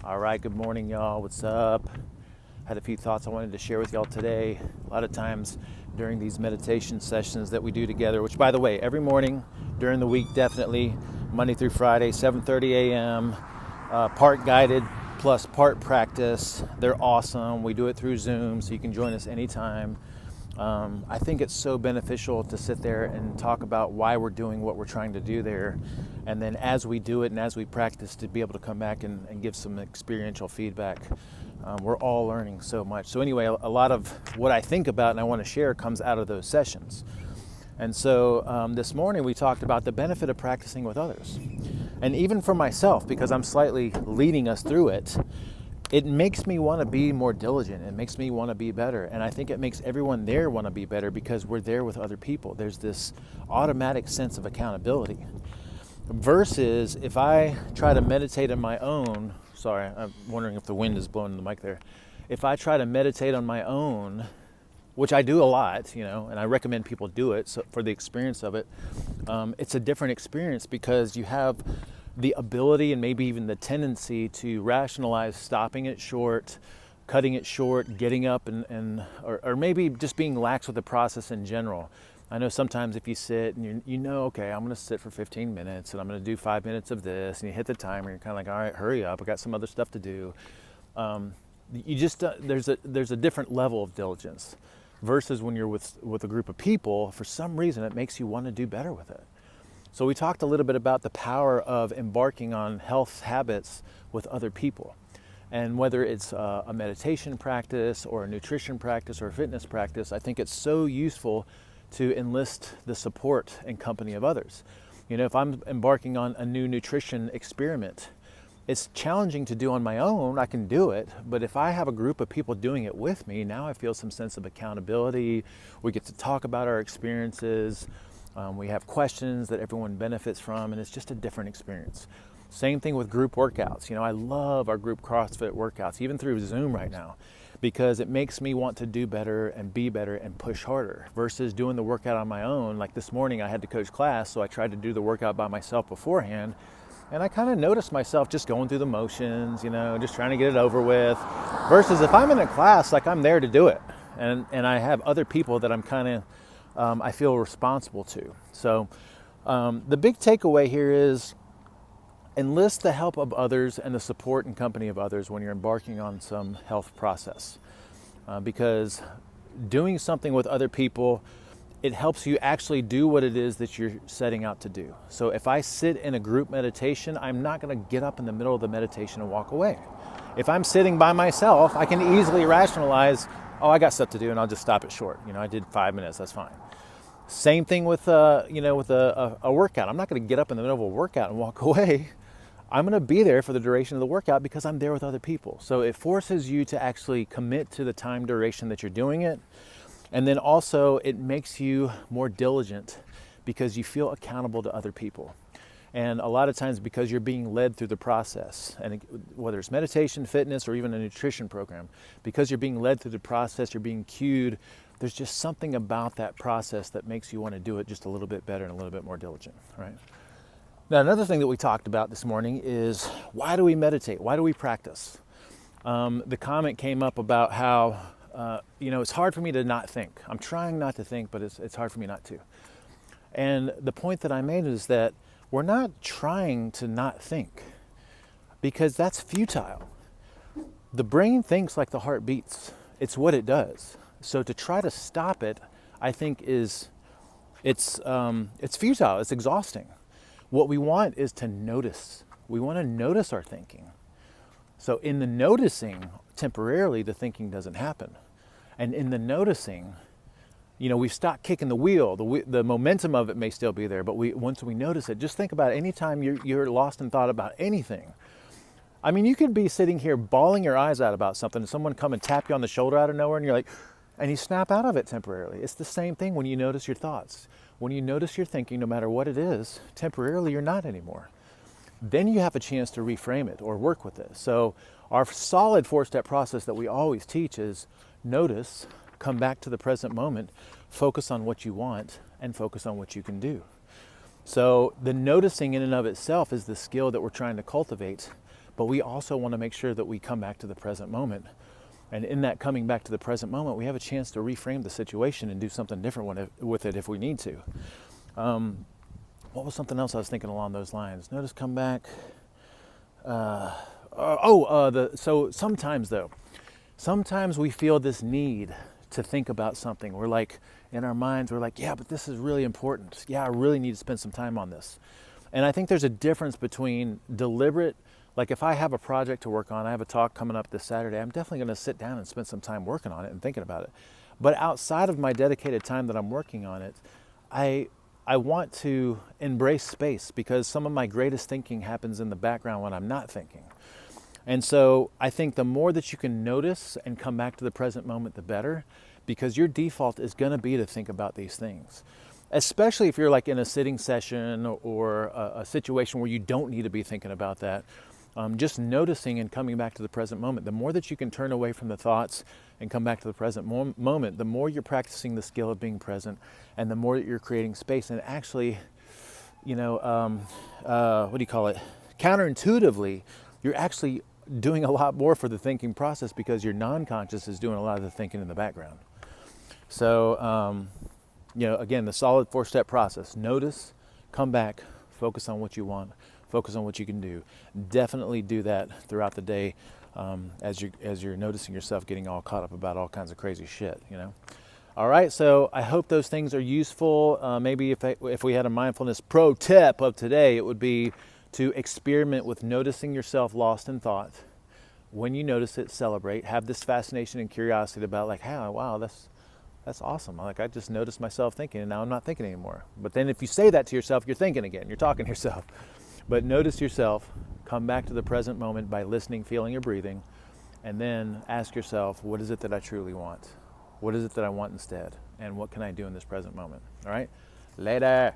All right, good morning, y'all. What's up? Had a few thoughts I wanted to share with y'all today. A lot of times during these meditation sessions that we do together, which by the way, every morning during the week, definitely Monday through Friday, 7:30 a.m., part guided plus part practice. They're awesome. We do it through Zoom, so you can join us anytime. I think it's so beneficial to sit there and talk about why we're doing what we're trying to do there. And then as we do it and as we practice, to be able to come back and give some experiential feedback. We're all learning so much. So anyway, a lot of what I think about and I want to share comes out of those sessions. And so this morning we talked about the benefit of practicing with others. And even for myself, because I'm slightly leading us through it, it makes me want to be more diligent. It makes me want to be better. And I think it makes everyone there want to be better because we're there with other people. There's this automatic sense of accountability. Versus if I try to meditate on my own, sorry, I'm wondering if the wind is blowing in the mic there. If I try to meditate on my own, which I do a lot, and I recommend people do it so for the experience of it, it's a different experience because you have the ability and maybe even the tendency to rationalize stopping it short, cutting it short, getting up or maybe just being lax with the process in general. I know sometimes if you sit and okay, I'm going to sit for 15 minutes and I'm going to do 5 minutes of this, and you hit the timer, you're kind of like, all right, hurry up, I got some other stuff to do. There's a different level of diligence versus when you're with a group of people. For some reason, it makes you want to do better with it. So we talked a little bit about the power of embarking on health habits with other people. And whether it's a meditation practice or a nutrition practice or a fitness practice, I think it's so useful to enlist the support and company of others. If I'm embarking on a new nutrition experiment, it's challenging to do on my own. I can do it, but if I have a group of people doing it with me, now I feel some sense of accountability. We get to talk about our experiences. We have questions that everyone benefits from, and it's just a different experience. Same thing with group workouts. I love our group CrossFit workouts, even through Zoom right now, because it makes me want to do better and be better and push harder versus doing the workout on my own. Like this morning, I had to coach class, so I tried to do the workout by myself beforehand, and I kind of noticed myself just going through the motions, just trying to get it over with, versus if I'm in a class, like I'm there to do it, and I have other people that I'm kind of I feel responsible to. So the big takeaway here is enlist the help of others and the support and company of others when you're embarking on some health process. Because doing something with other people, it helps you actually do what it is that you're setting out to do. So if I sit in a group meditation, I'm not going to get up in the middle of the meditation and walk away. If I'm sitting by myself, I can easily rationalize, oh, I got stuff to do, and I'll just stop it short. I did 5 minutes, that's fine. Same thing with a workout. I'm not going to get up in the middle of a workout and walk away. I'm going to be there for the duration of the workout because I'm there with other people. So it forces you to actually commit to the time duration that you're doing it. And then also it makes you more diligent because you feel accountable to other people. And a lot of times because you're being led through the process, and whether it's meditation, fitness, or even a nutrition program, because you're being led through the process, you're being cued, there's just something about that process that makes you want to do it just a little bit better and a little bit more diligent, right? Now, another thing that we talked about this morning is, why do we meditate? Why do we practice? The comment came up about how, it's hard for me to not think. I'm trying not to think, but it's hard for me not to. And the point that I made is that we're not trying to not think, because that's futile. The brain thinks like the heart beats. It's what it does. So to try to stop it, I think it's futile. It's exhausting. What we want is to notice. We want to notice our thinking. So in the noticing, temporarily, the thinking doesn't happen. And in the noticing, we've stopped kicking the wheel. The momentum of it may still be there, but once we notice it, just think about it. Anytime you're lost in thought about anything. I mean, you could be sitting here bawling your eyes out about something, and someone come and tap you on the shoulder out of nowhere, and you're like, and you snap out of it temporarily. It's the same thing when you notice your thoughts. When you notice your thinking, no matter what it is, temporarily you're not anymore. Then you have a chance to reframe it or work with it. So our solid 4-step process that we always teach is notice, come back to the present moment, focus on what you want, and focus on what you can do. So the noticing in and of itself is the skill that we're trying to cultivate. but we also want to make sure that we come back to the present moment. And in that coming back to the present moment, we have a chance to reframe the situation and do something different with it if we need to. What was something else I was thinking along those lines? Notice, come back. So sometimes we feel this need to think about something. We're like, in our minds, we're like, yeah, but this is really important. Yeah, I really need to spend some time on this. And I think there's a difference between deliberate, like if I have a project to work on, I have a talk coming up this Saturday, I'm definitely going to sit down and spend some time working on it and thinking about it. But outside of my dedicated time that I'm working on it, I want to embrace space, because some of my greatest thinking happens in the background when I'm not thinking. And so I think the more that you can notice and come back to the present moment, the better, because your default is going to be to think about these things. Especially if you're like in a sitting session or a situation where you don't need to be thinking about that. Just noticing and coming back to the present moment. The more that you can turn away from the thoughts and come back to the present moment, the more you're practicing the skill of being present, and the more that you're creating space. And actually, counterintuitively, you're actually doing a lot more for the thinking process, because your non-conscious is doing a lot of the thinking in the background. So, again, the solid 4-step process: notice, come back, focus on what you want, focus on what you can do. Definitely do that throughout the day, as you're noticing yourself getting all caught up about all kinds of crazy shit. All right, so I hope those things are useful. Maybe if we had a mindfulness pro tip of today, it would be to experiment with noticing yourself lost in thought. When you notice it, celebrate. Have this fascination and curiosity about like, hey, wow, that's awesome. Like, I just noticed myself thinking, and now I'm not thinking anymore. But then if you say that to yourself, you're thinking again. You're talking to yourself. But notice yourself, come back to the present moment by listening, feeling, or breathing, and then ask yourself, what is it that I truly want? What is it that I want instead? And what can I do in this present moment? All right? Later.